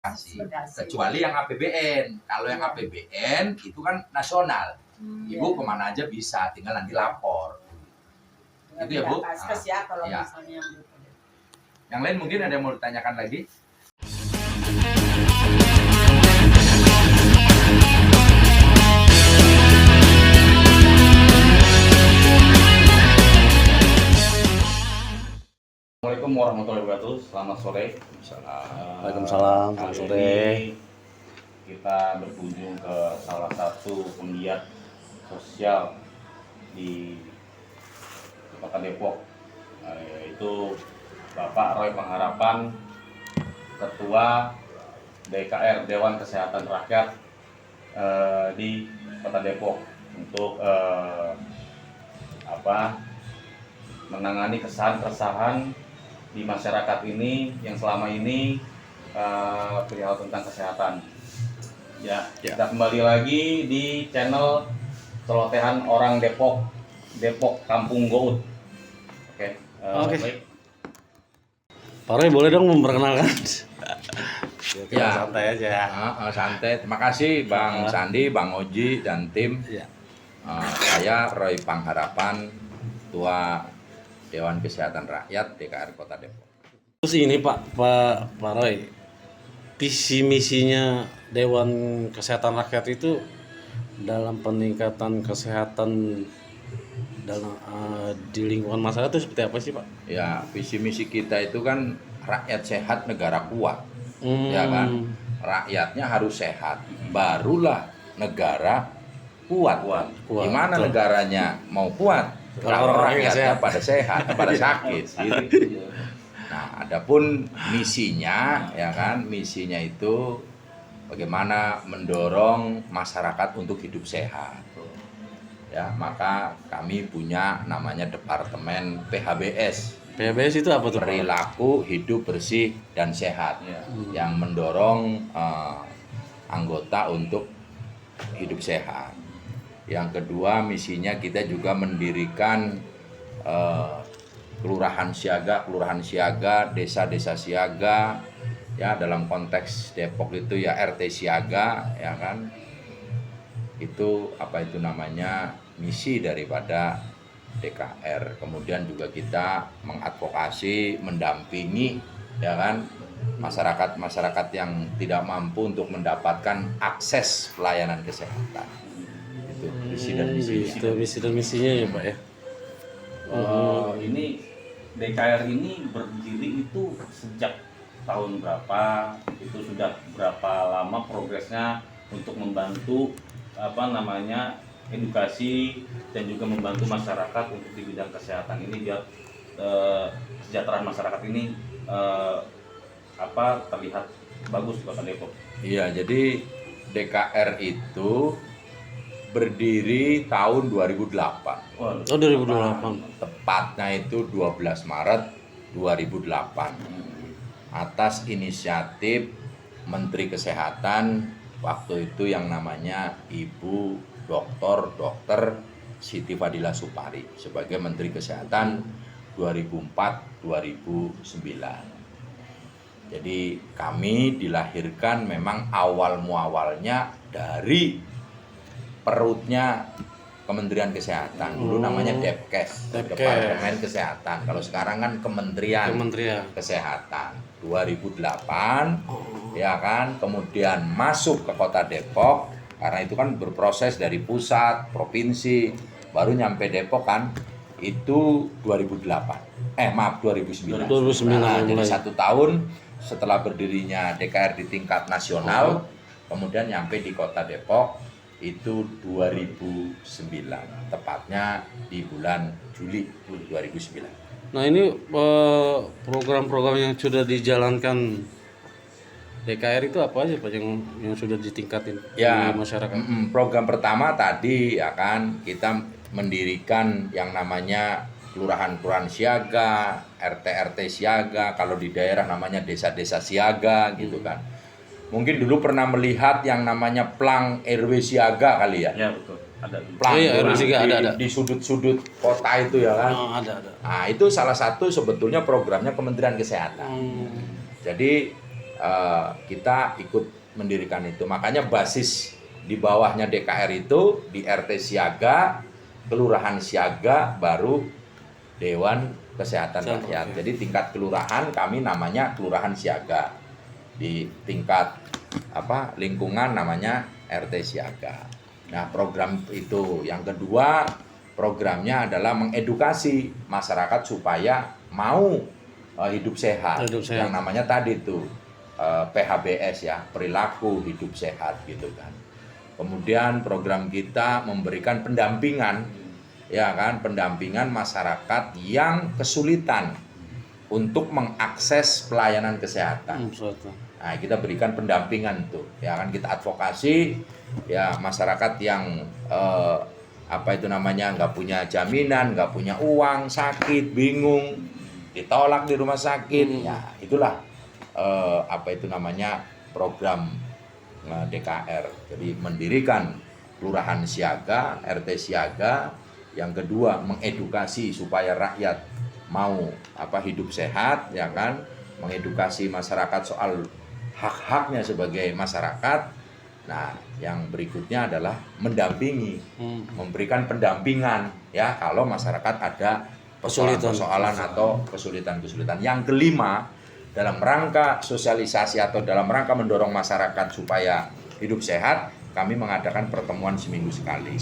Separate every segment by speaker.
Speaker 1: kecuali yang APBN. Kalau yang APBN itu kan nasional. Ibu kemana aja bisa, tinggal nanti lapor. Itu ya Bu. Ya. Yang lain mungkin ada yang mau ditanyakan lagi?
Speaker 2: Assalamualaikum warahmatullahi wabarakatuh. Selamat sore.
Speaker 3: Waalaikumsalam. Selamat sore.
Speaker 2: Kita berkunjung ke salah satu penggiat sosial di Kota Depok, yaitu Bapak Roy Pangharapan, Ketua DKR Dewan Kesehatan Rakyat di Kota Depok, untuk menangani keresahan di masyarakat ini yang selama ini perihal tentang kesehatan. Ya, kita kembali lagi di channel Celotehan Orang Depok, Depok Kampung Gout. Oke. Baik.
Speaker 3: Pak Roy boleh dong memperkenalkan?
Speaker 1: Ya,
Speaker 3: santai aja.
Speaker 1: Santai. Terima kasih Bang Sandi, Bang Oji dan tim.
Speaker 3: Ya.
Speaker 1: Saya Roy Pangharapan, Ketua Dewan Kesehatan Rakyat DKR Kota Depok.
Speaker 3: Terus ini Pak Roy, visi misinya Dewan Kesehatan Rakyat itu dalam peningkatan kesehatan dalam di lingkungan masyarakat itu seperti apa sih Pak?
Speaker 1: Ya, visi misi kita itu kan rakyat sehat negara kuat, ya kan? Rakyatnya harus sehat, barulah negara kuat. Gimana negaranya mau kuat? Kalau rakyatnya pada sehat, pada sakit. Gitu. Nah, adapun misinya, ya kan, misinya itu bagaimana mendorong masyarakat untuk hidup sehat. Ya, maka kami punya namanya Departemen PHBS.
Speaker 3: PHBS itu apa tuh?
Speaker 1: Perilaku hidup bersih dan sehat, yang mendorong anggota untuk hidup sehat. Yang kedua, misinya kita juga mendirikan kelurahan siaga, desa-desa siaga, ya, dalam konteks Depok itu ya RT siaga, ya kan. Itu itu namanya misi daripada DKR. Kemudian juga kita mengadvokasi, mendampingi, ya kan, masyarakat yang tidak mampu untuk mendapatkan akses pelayanan kesehatan. Itu visi dan misinya.
Speaker 3: Itu visi dan misinya ya Pak ya.
Speaker 2: Ini DKR ini berdiri itu sejak tahun berapa? Itu sudah berapa lama progresnya untuk membantu edukasi dan juga membantu masyarakat untuk di bidang kesehatan ini, biar kesejahteraan masyarakat ini terlihat bagus di Kota Depok.
Speaker 1: Iya, jadi DKR itu berdiri tahun 2008.
Speaker 3: Oh, 2008.
Speaker 1: Tepatnya itu 12 Maret 2008. Atas inisiatif Menteri Kesehatan waktu itu yang namanya Ibu Dr. Siti Fadila Supari sebagai Menteri Kesehatan 2004-2009. Jadi kami dilahirkan memang awal muawalnya dari perutnya Kementerian Kesehatan. Dulu namanya Depkes, Departemen Kesehatan. Kalau sekarang kan Kementerian Kesehatan. 2008, ya kan. Kemudian masuk ke Kota Depok, karena itu kan berproses dari pusat, provinsi, baru nyampe Depok kan. Itu 2009. Jadi 1 tahun setelah berdirinya DKR di tingkat nasional, kemudian nyampe di Kota Depok itu 2009, tepatnya di bulan Juli 2009.
Speaker 3: Nah, ini program-program yang sudah dijalankan DKR itu apa aja Pak yang sudah ditingkatin di masyarakat?
Speaker 1: Program pertama tadi ya kan, kita mendirikan yang namanya kelurahan siaga, RT siaga, kalau di daerah namanya desa-desa siaga gitu kan. Mungkin dulu pernah melihat yang namanya plang RW siaga kali ya?
Speaker 2: Ya, betul. Ada.
Speaker 1: Plang
Speaker 3: RW siaga ada.
Speaker 1: Di sudut-sudut kota itu ya kan?
Speaker 3: Ada.
Speaker 1: Nah, itu salah satu sebetulnya programnya Kementerian Kesehatan. Jadi kita ikut mendirikan itu. Makanya basis di bawahnya DKR itu di RT siaga, kelurahan siaga, baru Dewan Kesehatan Rakyat. Jadi tingkat kelurahan kami namanya kelurahan siaga. Di tingkat lingkungan namanya RT siaga. Nah, program itu yang kedua, programnya adalah mengedukasi masyarakat supaya mau hidup sehat. Yang namanya tadi itu PHBS ya, perilaku hidup sehat gitu kan. Kemudian program kita memberikan pendampingan ya kan, pendampingan masyarakat yang kesulitan untuk mengakses pelayanan kesehatan. Nah, kita berikan pendampingan tuh, ya kan, kita advokasi ya masyarakat yang nggak punya jaminan, nggak punya uang, sakit, bingung, ditolak di rumah sakit. Ya, itulah program DKR. Jadi mendirikan kelurahan siaga, RT siaga. Yang kedua, mengedukasi supaya rakyat mau hidup sehat, ya kan, mengedukasi masyarakat soal hak-haknya sebagai masyarakat. Nah, yang berikutnya adalah mendampingi, memberikan pendampingan ya kalau masyarakat ada persoalan atau kesulitan-kesulitan. Yang kelima, dalam rangka sosialisasi atau dalam rangka mendorong masyarakat supaya hidup sehat, kami mengadakan pertemuan seminggu sekali.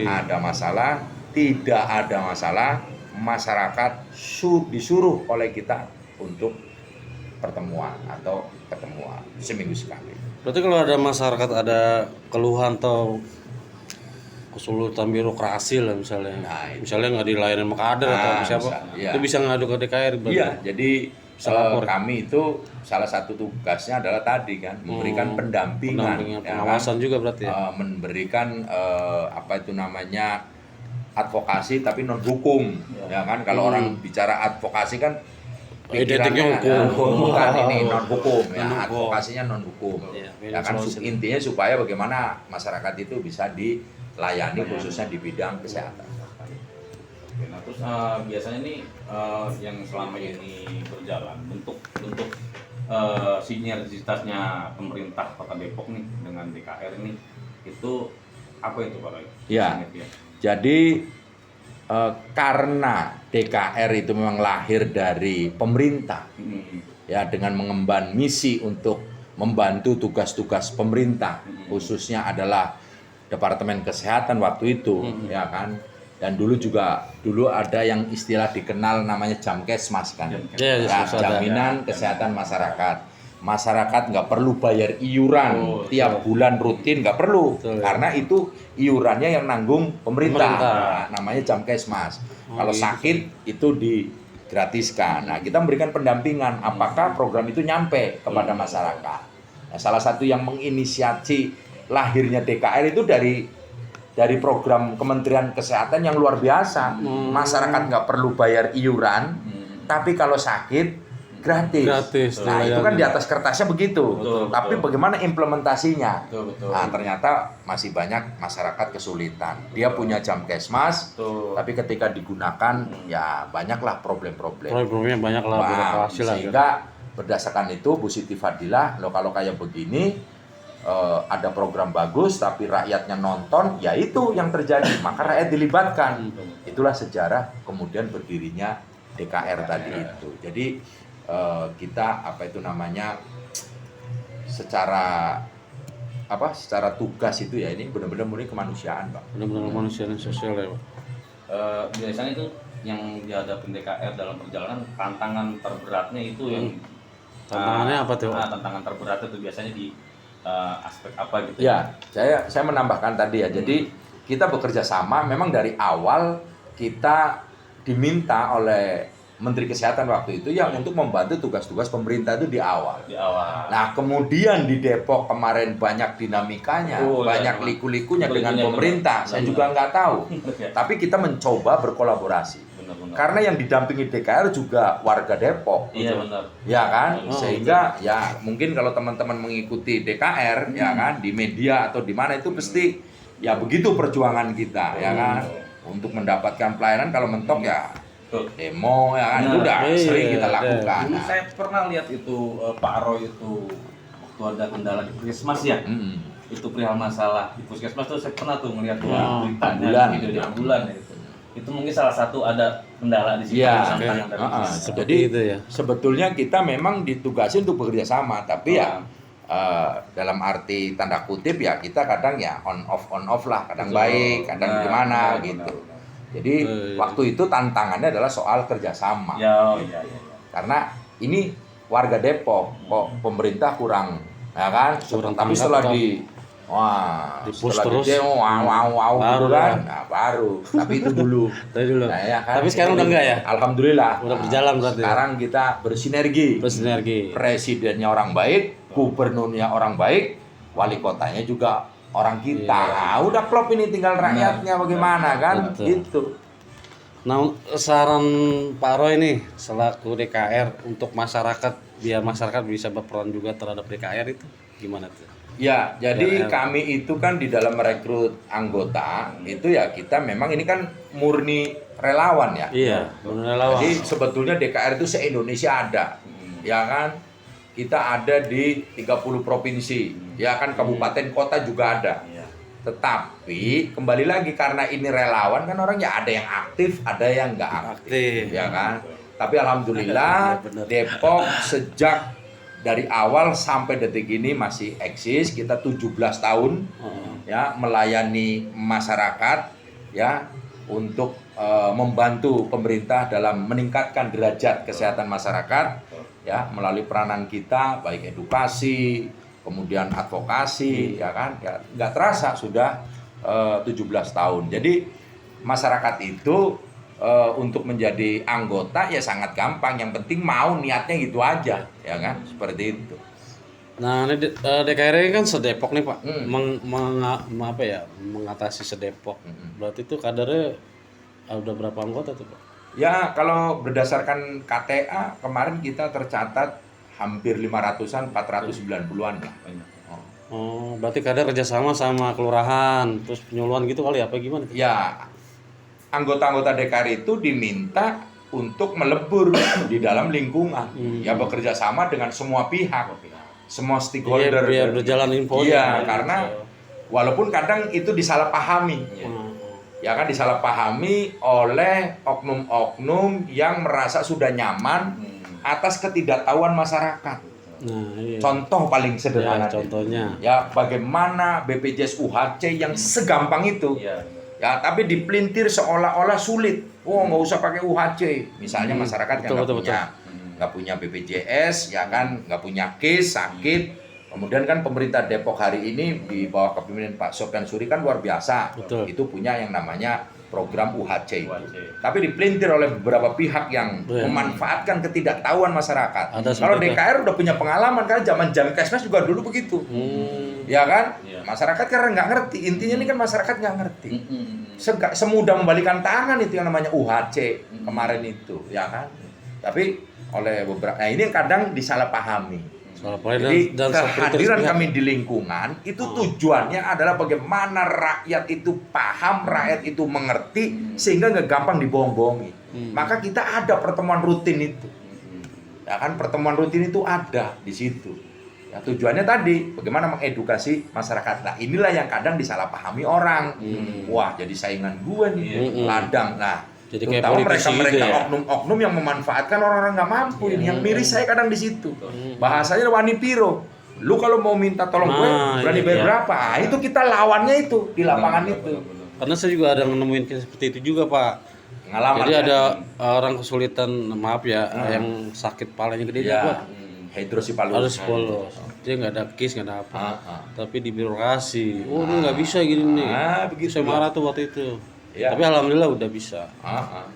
Speaker 1: Ada masalah, tidak ada masalah, masyarakat disuruh oleh kita untuk pertemuan atau ketemuan seminggu sekali.
Speaker 3: Berarti kalau ada masyarakat ada keluhan atau kesulitan birokrasi lah misalnya, misalnya nggak dilayani sama kader atau siapa, itu bisa ngadu ke DKR.
Speaker 1: Iya, jadi kami itu salah satu tugasnya adalah tadi kan memberikan pendampingan,
Speaker 3: pengawasan juga berarti ya.
Speaker 1: Memberikan advokasi tapi non hukum, ya kan. Kalau orang bicara advokasi kan pikirannya bukan ini non hukum ya, advokasinya non hukum. Ya kan, intinya supaya bagaimana masyarakat itu bisa dilayani khususnya di bidang kesehatan.
Speaker 2: Oke, nah terus biasanya nih yang selama ini berjalan bentuk sinergitasnya pemerintah Kota Depok nih dengan DKR ini itu apa itu Pak Roy?
Speaker 1: Ya. Jadi karena DKR itu memang lahir dari pemerintah, ya, dengan mengemban misi untuk membantu tugas-tugas pemerintah, khususnya adalah Departemen Kesehatan waktu itu, ya kan. Dan dulu ada yang istilah dikenal namanya Jamkesmas kan, jaminan kesehatan masyarakat. Masyarakat nggak perlu bayar iuran tiap bulan rutin, nggak perlu. Karena itu iurannya yang nanggung pemerintah. Nah, namanya Jamkesmas. Kalau sakit itu digratiskan. Nah, kita memberikan pendampingan apakah program itu nyampe kepada masyarakat. Nah, salah satu yang menginisiasi lahirnya DKR itu dari program Kementerian Kesehatan yang luar biasa. Masyarakat nggak perlu bayar iuran, tapi kalau sakit gratis. Nah, itu kan di atas kertasnya begitu. Tapi bagaimana implementasinya? Nah, ternyata masih banyak masyarakat kesulitan. Dia punya Jamkesmas, tapi ketika digunakan ya banyaklah problem-problem.
Speaker 3: Problemnya banyak lah, birokrasi lah.
Speaker 1: Sehingga berdasarkan itu Bu Siti Fadilah, kalau kayak begini ada program bagus tapi rakyatnya nonton, ya itu yang terjadi. Maka rakyat dilibatkan. Itulah sejarah kemudian berdirinya DKR tadi itu. Jadi kita secara tugas itu ya, ini benar-benar murni kemanusiaan, Pak.
Speaker 3: Benar-benar kemanusiaan sosial ya, Pak.
Speaker 2: Biasanya itu yang dihadapi DKR dalam perjalanan, tantangan terberatnya itu yang
Speaker 3: tantangannya apa tuh?
Speaker 2: Tantangan terberatnya itu biasanya di aspek apa gitu?
Speaker 1: Ya, saya menambahkan tadi ya. Jadi kita bekerja sama, memang dari awal kita diminta oleh Menteri Kesehatan waktu itu ya untuk membantu tugas-tugas pemerintah itu di awal. Nah, kemudian di Depok kemarin banyak dinamikanya, banyak liku-likunya dengan pemerintah. Saya juga nggak tahu. Tapi kita mencoba berkolaborasi. Karena yang didampingi DKR juga warga Depok.
Speaker 2: Iya, benar.
Speaker 1: Ya kan? Sehingga ya mungkin kalau teman-teman mengikuti DKR ya kan di media atau di mana itu pasti ya begitu perjuangan kita ya kan untuk mendapatkan pelayanan. Kalau mentok ya
Speaker 2: Betul.
Speaker 1: demo ya kan, itu
Speaker 2: Nah,
Speaker 1: udah
Speaker 3: iya,
Speaker 1: sering kita
Speaker 3: ada.
Speaker 1: lakukan.
Speaker 2: Dulu saya pernah lihat itu Pak Roy itu waktu ada kendala di puskesmas ya. Itu perihal masalah di puskesmas tuh saya pernah tuh ngelihat beritanya
Speaker 1: ambulan.
Speaker 2: di video di ambulan ya itu. Itu mungkin salah satu ada kendala di situ
Speaker 1: Iya,
Speaker 2: tantangan dari sisi.
Speaker 3: Seperti
Speaker 1: jadi
Speaker 3: itu ya.
Speaker 1: sebetulnya kita memang ditugasi untuk bekerja sama, tapi ya dalam arti tanda kutip ya kita kadang ya on off lah, kadang
Speaker 2: Betul.
Speaker 1: baik, kadang
Speaker 2: Benar,
Speaker 1: gimana
Speaker 2: benar,
Speaker 1: gitu.
Speaker 2: benar.
Speaker 1: Jadi waktu itu tantangannya adalah soal kerjasama,
Speaker 2: Ya, iya.
Speaker 1: karena ini warga Depok kok pemerintah kurang, ya kan?
Speaker 3: Kurang
Speaker 1: Tapi
Speaker 3: tanggap
Speaker 1: setelah
Speaker 3: atau- Di-push
Speaker 1: setelah
Speaker 3: terus,
Speaker 1: di demo, wow
Speaker 3: baru
Speaker 1: gitu kan,
Speaker 3: lah.
Speaker 1: nah, baru. Tapi itu dulu.
Speaker 3: Dari dulu.
Speaker 1: Nah, ya kan?
Speaker 3: Tapi sekarang udah enggak ya?
Speaker 1: Alhamdulillah.
Speaker 3: Udah berjalan berarti ya?
Speaker 1: Sekarang kita bersinergi.
Speaker 3: Bersinergi.
Speaker 1: Presidennya orang baik, gubernurnya orang baik, wali kotanya juga orang kita. Nah, udah klop ini tinggal rakyatnya bagaimana kan?
Speaker 3: Betul.
Speaker 1: Gitu.
Speaker 3: Nah, saran Pak Roy nih selaku DKR untuk masyarakat biar masyarakat bisa berperan juga terhadap DKR itu gimana tuh?
Speaker 1: Ya, jadi kami itu kan di dalam merekrut anggota itu ya kita memang ini kan murni relawan ya.
Speaker 3: Iya, benar lawan.
Speaker 1: Jadi sebetulnya DKR itu se-Indonesia ada. Ya kan? Kita ada di 30 provinsi. Ya kan, kabupaten kota juga ada.
Speaker 2: Iya.
Speaker 1: Tetapi kembali lagi karena ini relawan kan orang ya ada yang aktif, ada yang nggak aktif, ya kan. Tapi alhamdulillah
Speaker 3: Iya, benar.
Speaker 1: Depok sejak dari awal sampai detik ini masih eksis. Kita 17 tahun ya melayani masyarakat ya untuk membantu pemerintah dalam meningkatkan derajat kesehatan masyarakat ya melalui peranan kita baik edukasi, kemudian advokasi ya kan, ya nggak terasa sudah 17 tahun. Jadi masyarakat itu untuk menjadi anggota ya sangat gampang, yang penting mau, niatnya gitu aja ya kan, seperti itu.
Speaker 3: Nah, ini DKR ini kan sedepok nih Pak, apa ya, mengatasi sedepok. Berarti itu kadarnya udah berapa anggota tuh Pak?
Speaker 1: Ya kalau berdasarkan KTA kemarin kita tercatat hampir 500-an, 490-an lah.
Speaker 3: Oh, berarti kadar kerjasama sama kelurahan, terus penyuluhan gitu kali apa gimana?
Speaker 1: Ya, anggota-anggota DKR itu diminta untuk melebur di dalam lingkungan, ya bekerja sama dengan semua pihak, semua stakeholder.
Speaker 3: Biar berjalan info.
Speaker 1: Iya, karena walaupun kadang itu disalahpahami, ya kan, disalahpahami oleh oknum-oknum yang merasa sudah nyaman atas ketidaktahuan masyarakat.
Speaker 3: Nah, iya.
Speaker 1: Contoh paling sederhana,
Speaker 3: Ya, contohnya.
Speaker 1: ya bagaimana BPJS UHC yang segampang itu.
Speaker 2: Iya.
Speaker 1: Ya, tapi dipelintir seolah-olah sulit. Oh, nggak usah pakai UHC. Misalnya masyarakat yang nggak punya BPJS, ya kan, nggak punya case, sakit. Kemudian kan pemerintah Depok hari ini di bawah kepemimpinan Pak Sofyan Suri kan luar biasa.
Speaker 3: Betul.
Speaker 1: Itu punya yang namanya program UHC itu.
Speaker 2: UHC.
Speaker 1: Tapi dipelintir oleh beberapa pihak yang memanfaatkan ketidaktahuan masyarakat. Kalau DKR udah punya pengalaman, karena zaman Jamkesmas juga dulu begitu. Ya kan?
Speaker 2: Iya.
Speaker 1: Masyarakat karena nggak ngerti. Intinya ini kan masyarakat nggak ngerti. Semudah membalikan tangan itu yang namanya UHC kemarin itu, ya kan? Tapi oleh beberapa, nah ini yang kadang disalahpahami. Jadi kehadiran kami di lingkungan itu tujuannya adalah bagaimana rakyat itu paham, rakyat itu mengerti sehingga nggak gampang dibohong-bohongi. Maka kita ada pertemuan rutin itu. Ya kan, pertemuan rutin itu ada di situ. Ya, tujuannya tadi bagaimana mengedukasi masyarakat. Nah, inilah yang kadang disalahpahami orang. Wah, jadi saingan gua nih, ladang. Nah,
Speaker 3: jadi kayak
Speaker 1: terutama
Speaker 3: politisi
Speaker 1: mereka-mereka
Speaker 3: gitu ya?
Speaker 1: oknum-oknum yang memanfaatkan orang-orang nggak mampu ini. Yang miris saya kadang di situ. Bahasanya wani piro. Lu kalau mau minta tolong gue berani bayar berapa? Ah, itu kita lawannya itu di lapangan itu.
Speaker 3: Karena saya juga ada nemuin kayak seperti itu juga Pak.
Speaker 1: Pengalaman.
Speaker 3: Jadi
Speaker 1: kan?
Speaker 3: ada orang kesulitan, maaf ya, yang sakit palanya gede juga.
Speaker 1: Hidrosipalus.
Speaker 3: Dia nggak ada kis, nggak ada apa. Tapi di birokrasi, oh ini nggak bisa gini nih.
Speaker 1: Begitu.
Speaker 3: Saya marah tuh waktu itu.
Speaker 1: Ya.
Speaker 3: Tapi alhamdulillah udah bisa.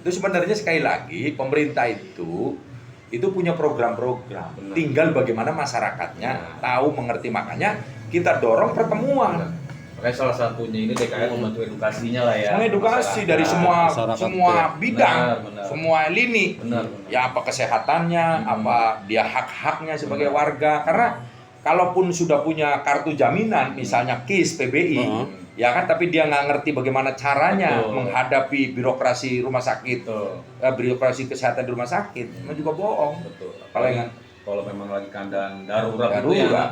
Speaker 1: Itu sebenarnya sekali lagi pemerintah itu punya program-program. Tinggal bagaimana masyarakatnya tahu, mengerti, makanya kita dorong pertemuan.
Speaker 2: Makanya salah satunya ini DKR membantu edukasinya lah ya.
Speaker 1: Mengedukasi dari
Speaker 3: masyarakat,
Speaker 1: semua bidang,
Speaker 2: benar.
Speaker 1: semua lini.
Speaker 2: Benar.
Speaker 1: Ya apa kesehatannya, apa dia hak-haknya sebagai warga. Karena kalaupun sudah punya kartu jaminan, misalnya KIS, PBI, ya kan, tapi dia nggak ngerti bagaimana caranya menghadapi birokrasi rumah sakit, birokrasi kesehatan di rumah sakit, itu juga bohong.
Speaker 2: Betul.
Speaker 1: Kalau
Speaker 2: memang lagi keadaan darurat itu ya,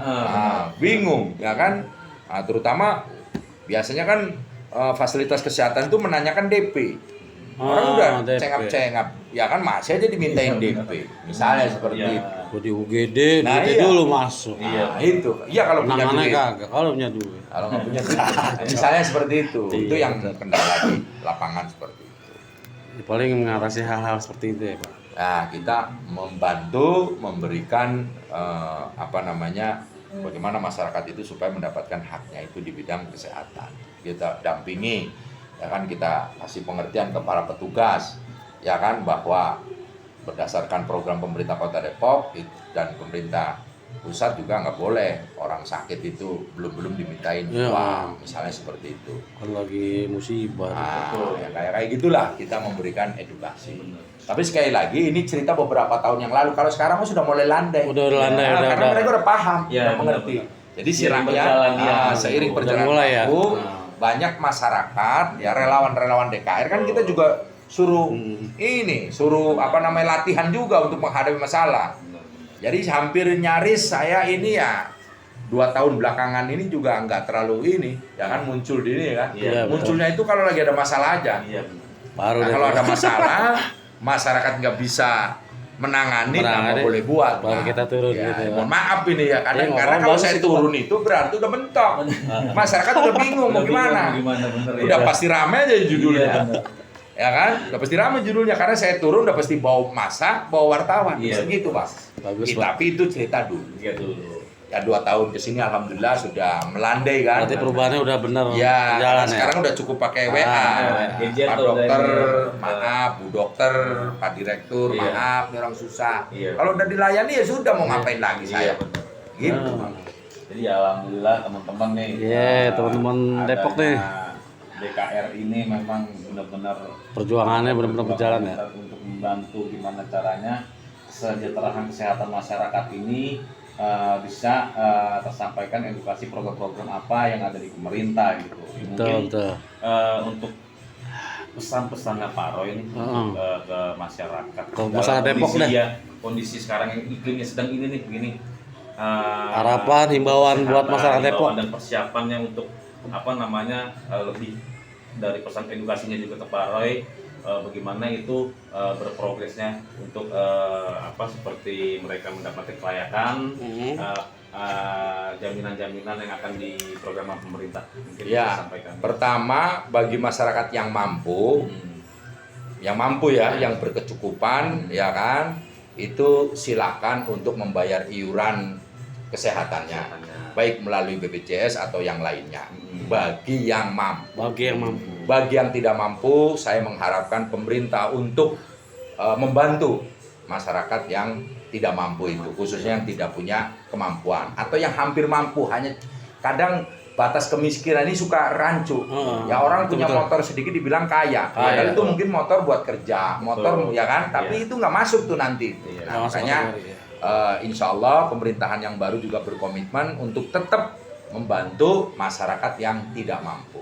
Speaker 1: bingung, ya kan. Nah, terutama biasanya kan fasilitas kesehatan itu menanyakan DP. Orang udah
Speaker 3: DP.
Speaker 1: cengap-cengap, ya kan, masih aja dimintain DP. Misalnya seperti itu.
Speaker 3: Di UGD,
Speaker 1: Nah,
Speaker 3: duitnya
Speaker 1: iya.
Speaker 3: dulu masuk.
Speaker 1: Nah, itu. Iya kalau punya
Speaker 3: Penanganannya
Speaker 1: duit.
Speaker 3: kagak, kalau punya duit.
Speaker 1: Kalau nggak punya duit. Misalnya seperti itu. Itu
Speaker 3: Iya,
Speaker 1: yang kendala di lapangan seperti itu.
Speaker 3: Paling mengatasi hal-hal seperti itu ya Pak.
Speaker 1: Nah, kita membantu memberikan bagaimana masyarakat itu supaya mendapatkan haknya itu di bidang kesehatan. Kita dampingi, ya kan, kita kasih pengertian ke para petugas, ya kan, bahwa berdasarkan program pemerintah Kota Depok dan pemerintah pusat juga nggak boleh orang sakit itu belum dimintain
Speaker 3: Ya.
Speaker 1: uang, misalnya seperti itu.
Speaker 3: Kan lagi musibah.
Speaker 1: Nah, ya kayak gitulah kita memberikan edukasi. Tapi sekali lagi ini cerita beberapa tahun yang lalu. Kalau sekarang sudah mulai landai.
Speaker 3: Udah landai,
Speaker 1: Nah,
Speaker 3: udah,
Speaker 1: karena
Speaker 3: udah.
Speaker 1: mereka udah paham,
Speaker 2: Ya,
Speaker 1: udah mengerti. Jadi si
Speaker 2: Seiring
Speaker 1: rakyat
Speaker 2: berjalan dia.
Speaker 1: seiring
Speaker 3: Udah
Speaker 1: perjalanan
Speaker 3: mulai ya.
Speaker 1: waktu, banyak masyarakat, ya relawan-relawan DKR kan kita juga suruh latihan juga untuk menghadapi masalah. Jadi hampir nyaris saya ini ya 2 tahun belakangan ini juga nggak terlalu ini, ya kan, muncul di ini kan.
Speaker 2: Iya,
Speaker 1: Munculnya itu kalau lagi ada masalah aja.
Speaker 2: Iya.
Speaker 3: Baru
Speaker 1: Nah,
Speaker 3: deh,
Speaker 1: kalau
Speaker 3: Pak.
Speaker 1: ada masalah, masyarakat nggak bisa menangani, nggak boleh buat.
Speaker 3: baru kita turun
Speaker 1: ya,
Speaker 3: gitu ya.
Speaker 1: mohon maaf ini ya, kadang
Speaker 3: Iya,
Speaker 1: karena
Speaker 3: ngomong
Speaker 1: kalau
Speaker 3: bagus
Speaker 1: saya
Speaker 3: itu,
Speaker 1: turun itu berarti udah mentok. Masyarakat udah bingung mau gimana.
Speaker 2: Bener,
Speaker 1: Udah pasti rame aja judulnya.
Speaker 2: Iya.
Speaker 1: Ya kan? Udah pasti rame judulnya karena saya turun udah pasti bawa masa, bawa wartawan.
Speaker 2: Iya.
Speaker 1: Segitu, Pak.
Speaker 3: Bagus,
Speaker 1: Ya,
Speaker 3: Pak.
Speaker 1: tapi itu cerita dulu.
Speaker 2: Iya dulu.
Speaker 1: Ya 2 tahun ke sini alhamdulillah sudah melandai kan.
Speaker 3: Berarti perubahannya udah benar
Speaker 1: Ya,
Speaker 3: jalan ya.
Speaker 1: sekarang udah cukup pakai WA.
Speaker 2: gadget
Speaker 1: Pak
Speaker 2: tuh udah
Speaker 1: dokter,
Speaker 2: ini.
Speaker 1: maaf, Bu dokter, Pak direktur,
Speaker 2: Iya.
Speaker 1: maaf, ini orang susah.
Speaker 2: Iya.
Speaker 1: Kalau udah dilayani ya sudah, mau ngapain lagi saya?
Speaker 2: Iya, bener.
Speaker 1: Gitu.
Speaker 2: Jadi alhamdulillah teman-teman nih.
Speaker 3: Iya, teman-teman
Speaker 2: adanya
Speaker 3: Depok nih.
Speaker 2: DKR ini memang benar-benar
Speaker 3: Perjuangannya benar-benar berjalan ya.
Speaker 2: untuk membantu gimana caranya kesejahteraan kesehatan masyarakat ini bisa tersampaikan edukasi program-program apa yang ada di pemerintah gitu. Mungkin
Speaker 3: Betul.
Speaker 2: untuk pesan-pesannya Pak Roy ini ke masyarakat.
Speaker 3: Ke masyarakat
Speaker 2: Dalam
Speaker 3: Depok
Speaker 2: kondisi
Speaker 3: deh.
Speaker 2: ya, kondisi sekarang yang iklimnya sedang ini nih begini.
Speaker 3: Harapan, himbauan buat masyarakat Depok.
Speaker 2: Dan persiapannya untuk lebih dari pesan edukasinya juga ke Pak Roy, bagaimana itu berprogresnya untuk seperti mereka mendapatkan kelayakan, jaminan-jaminan yang akan di program pemerintah. Mungkin bisa
Speaker 1: Ya,
Speaker 2: sampaikan.
Speaker 1: pertama bagi masyarakat yang mampu, yang berkecukupan, ya kan, itu silakan untuk membayar iuran kesehatannya, baik melalui BPJS atau yang lainnya. Bagi yang mampu. Bagi yang tidak mampu, saya mengharapkan pemerintah untuk membantu masyarakat yang tidak mampu itu, khususnya yang tidak punya kemampuan atau yang hampir mampu. Hanya kadang batas kemiskinan ini suka rancu. Ya orang punya motor sedikit dibilang kaya. Padahal itu mungkin motor buat kerja, motor ya kan, tapi itu nggak masuk tuh nanti. Nah, makanya insya Allah pemerintahan yang baru juga berkomitmen untuk tetap membantu masyarakat yang tidak mampu.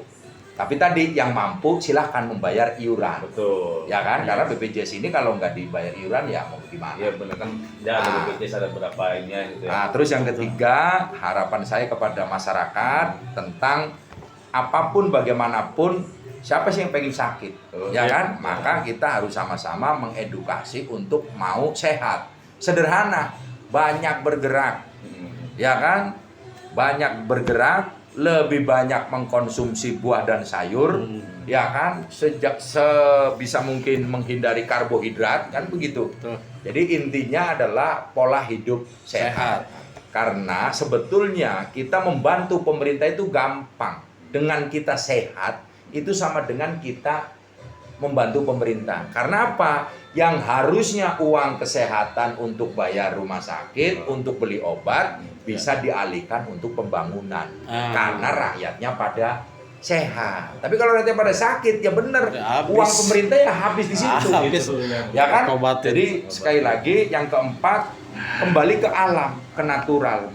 Speaker 1: Tapi tadi yang mampu silahkan membayar iuran.
Speaker 2: Betul.
Speaker 1: Ya kan, karena BPJS ini kalau nggak dibayar iuran ya mau gimana?
Speaker 2: Iya benar kan. Ya ada BPJS ada berapa ini gitu ya.
Speaker 1: Nah, terus yang ketiga, harapan saya kepada masyarakat tentang apapun bagaimanapun, siapa sih yang pengen sakit? Ya kan? Maka kita harus sama-sama mengedukasi untuk mau sehat. Sederhana, banyak bergerak. Ya kan? Banyak bergerak, lebih banyak mengkonsumsi buah dan sayur, ya kan, sebisa mungkin menghindari karbohidrat, kan begitu. Jadi intinya adalah pola hidup sehat. Karena sebetulnya kita membantu pemerintah itu gampang. Dengan kita sehat itu sama dengan kita membantu pemerintah. Karena apa? Yang harusnya uang kesehatan untuk bayar rumah sakit, untuk beli obat, bisa dialihkan untuk pembangunan. Karena rakyatnya pada sehat. Tapi kalau rakyatnya pada sakit, ya benar, uang pemerintah ya habis di situ. Ya kan? Jadi sekali lagi yang keempat, kembali ke alam, ke natural.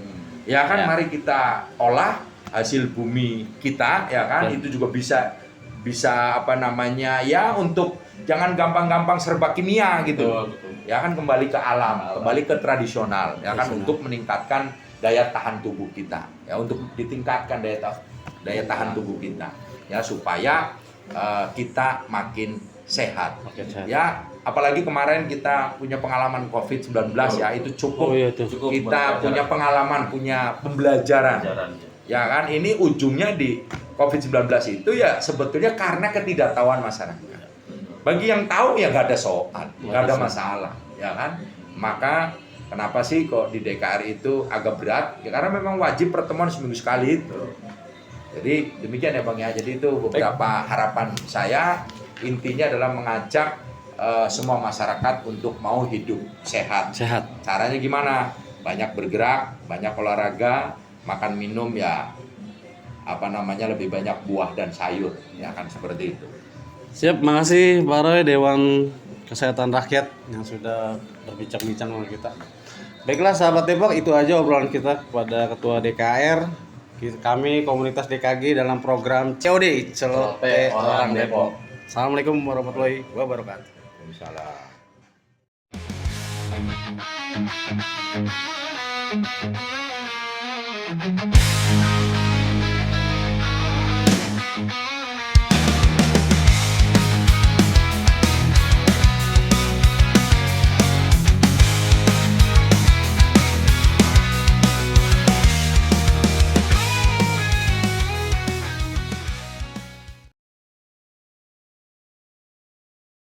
Speaker 1: Ya kan,
Speaker 3: Ya.
Speaker 1: mari kita olah hasil bumi kita, ya kan,
Speaker 3: Betul.
Speaker 1: itu juga bisa apa namanya ya, untuk jangan gampang-gampang serba kimia gitu.
Speaker 2: Betul.
Speaker 1: Ya kan, kembali ke alam, kembali ke tradisional, ya kan,
Speaker 3: Tradisional.
Speaker 1: untuk meningkatkan daya tahan tubuh kita, ya, untuk ditingkatkan daya tahan tubuh kita, ya, supaya kita makin sehat.
Speaker 3: Oke, sehat.
Speaker 1: Ya, apalagi kemarin kita punya pengalaman COVID-19, ya, itu cukup.
Speaker 3: Oh iya itu.
Speaker 2: Cukup
Speaker 1: Kita punya pengalaman, punya pembelajaran. Ya kan, ini ujungnya di COVID-19 itu ya sebetulnya karena ketidaktahuan masyarakat. Bagi yang tahu ya nggak ada soal, nggak ada masalah, ya kan. Maka kenapa sih kok di DKR itu agak berat? Ya karena memang wajib pertemuan seminggu sekali itu. Jadi demikian ya Bang ya. Jadi itu beberapa harapan saya. Intinya adalah mengajak semua masyarakat untuk mau hidup sehat.
Speaker 3: Sehat.
Speaker 1: Caranya gimana? Banyak bergerak, banyak olahraga, makan minum ya apa namanya lebih banyak buah dan sayur, ya kan, seperti itu.
Speaker 3: Siap, makasih Pak Roy, Dewan Kesehatan Rakyat yang sudah berbincang-bincang sama kita. Baiklah sahabat Depok, itu aja obrolan kita kepada Ketua DKR. Kami komunitas DKG dalam program COD, Celoteh Orang Depok. Assalamualaikum warahmatullahi wabarakatuh.
Speaker 1: Waalaikumsalam.